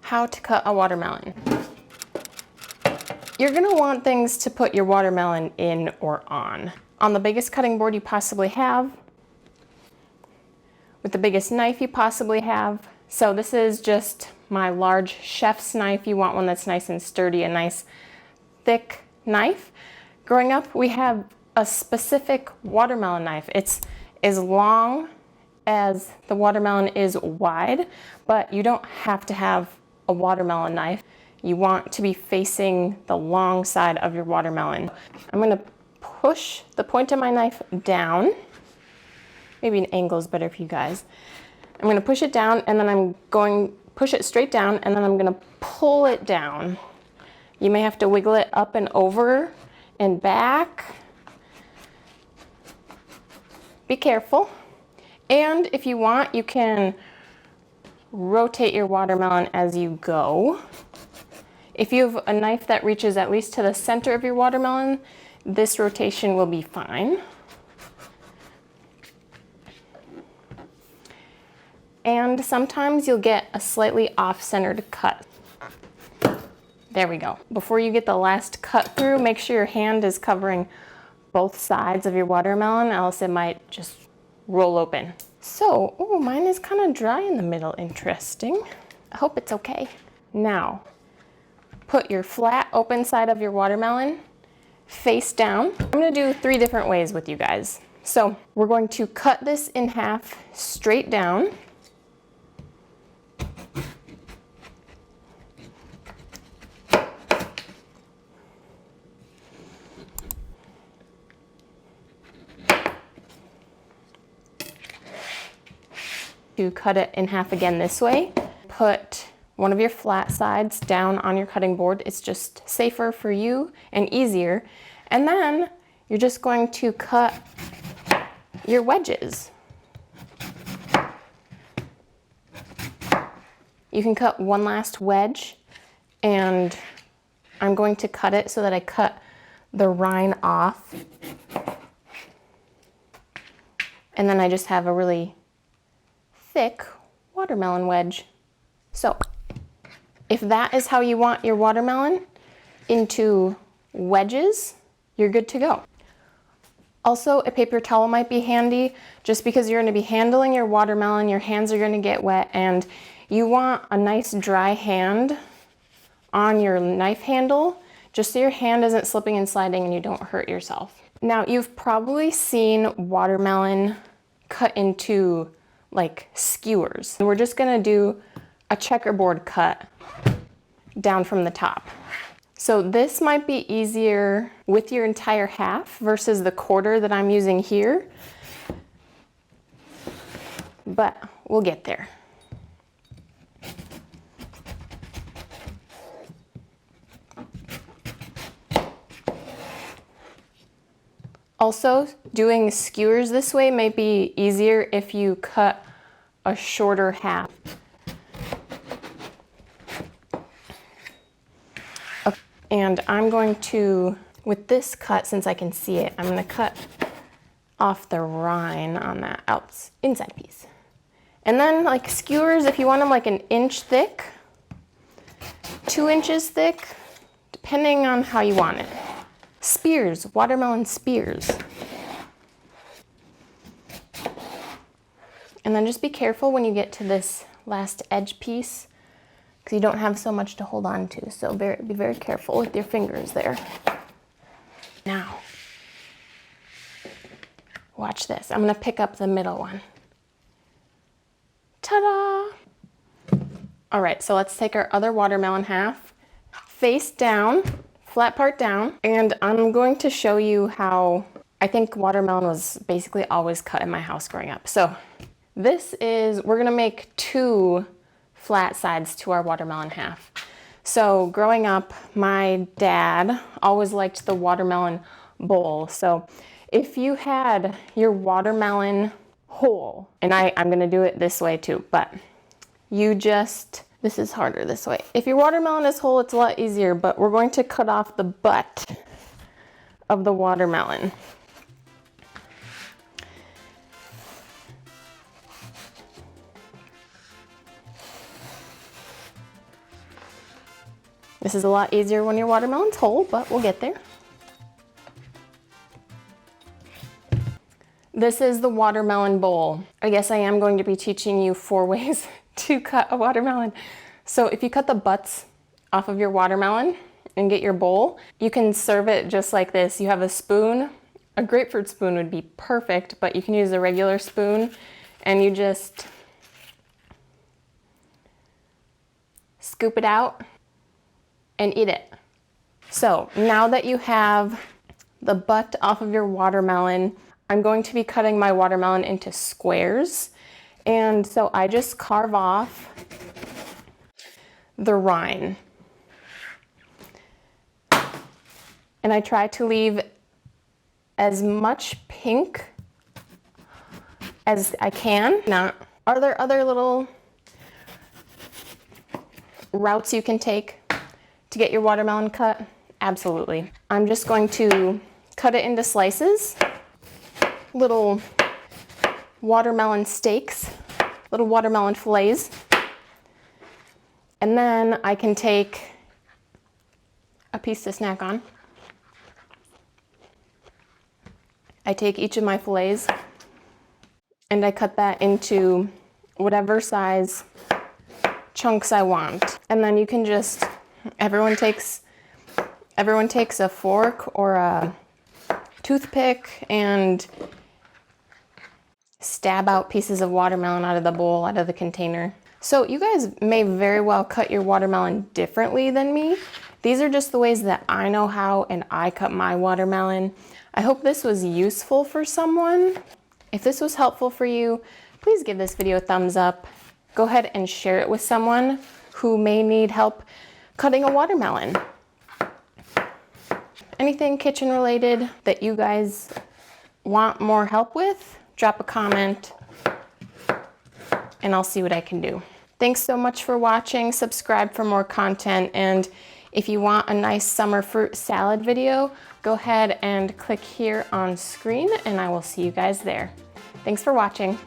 how to cut a watermelon. You're gonna want things to put your watermelon in or on. On the biggest cutting board you possibly have, with the biggest knife you possibly have. So this is just my large chef's knife. You want one that's nice and sturdy, a nice thick knife. Growing up, we have a specific watermelon knife. It's as long as the watermelon is wide, but you don't have to have a watermelon knife. You want to be facing the long side of your watermelon. I'm gonna push the point of my knife down. Maybe an angle is better for you guys. I'm gonna push it down and then I'm going to push it straight down and then I'm gonna pull it down. You may have to wiggle it up and over and back. Be careful. And if you want, you can rotate your watermelon as you go. If you have a knife that reaches at least to the center of your watermelon, this rotation will be fine. And sometimes you'll get a slightly off-centered cut. There we go. Before you get the last cut through, make sure your hand is covering both sides of your watermelon, else it might just roll open. So, oh, mine is kind of dry in the middle. Interesting. I hope it's okay. Now, put your flat open side of your watermelon face down. I'm gonna do 3 different ways with you guys. So we're going to cut this in half straight down. To cut it in half again this way, put one of your flat sides down on your cutting board. It's just safer for you and easier. And then you're just going to cut your wedges. You can cut one last wedge, and I'm going to cut it so that I cut the rind off. And then I just have a really thick watermelon wedge. So if that is how you want your watermelon into wedges, you're good to go. Also, a paper towel might be handy just because you're going to be handling your watermelon, your hands are going to get wet, and you want a nice dry hand on your knife handle just so your hand isn't slipping and sliding and you don't hurt yourself. Now, you've probably seen watermelon cut into like skewers. We're just gonna do a checkerboard cut down from the top. So this might be easier with your entire half versus the quarter that I'm using here, but we'll get there. Also, doing skewers this way may be easier if you cut a shorter half. Okay. And I'm going to, with this cut, since I can see it, I'm going to cut off the rind on that inside piece. And then like skewers, if you want them like an inch thick, 2 inches thick, depending on how you want it. Spears, watermelon spears. And then just be careful when you get to this last edge piece because you don't have so much to hold on to. So be very careful with your fingers there. Now, watch this. I'm gonna pick up the middle one. Ta-da! All right, so let's take our other watermelon half, face down, flat part down, and I'm going to show you how I think watermelon was basically always cut in my house growing up. So we're gonna make 2 flat sides to our watermelon half. So growing up, my dad always liked the watermelon bowl. So if you had your watermelon whole, and I'm gonna do it this way too, but this is harder this way. If your watermelon is whole, it's a lot easier, but we're going to cut off the butt of the watermelon. This is a lot easier when your watermelon's whole, but we'll get there. This is the watermelon bowl. I guess I am going to be teaching you 4 ways to cut a watermelon. So if you cut the butts off of your watermelon and get your bowl, you can serve it just like this. You have a spoon. A grapefruit spoon would be perfect, but you can use a regular spoon and you just scoop it out and eat it. So now that you have the butt off of your watermelon, I'm going to be cutting my watermelon into squares. And so I just carve off the rind. And I try to leave as much pink as I can. Now, are there other little routes you can take to get your watermelon cut? Absolutely. I'm just going to cut it into slices, little watermelon steaks, little watermelon fillets. And then I can take a piece to snack on. I take each of my fillets and I cut that into whatever size chunks I want. And then you can just, everyone takes a fork or a toothpick and stab out pieces of watermelon out of the bowl, out of the container. So you guys may very well cut your watermelon differently than me. These are just the ways that I know how and I cut my watermelon. I hope this was useful for someone. If this was helpful for you, please give this video a thumbs up. Go ahead and share it with someone who may need help cutting a watermelon. Anything kitchen related that you guys want more help with, drop a comment and I'll see what I can do. Thanks so much for watching. Subscribe for more content, and if you want a nice summer fruit salad video, go ahead and click here on screen and I will see you guys there. Thanks for watching.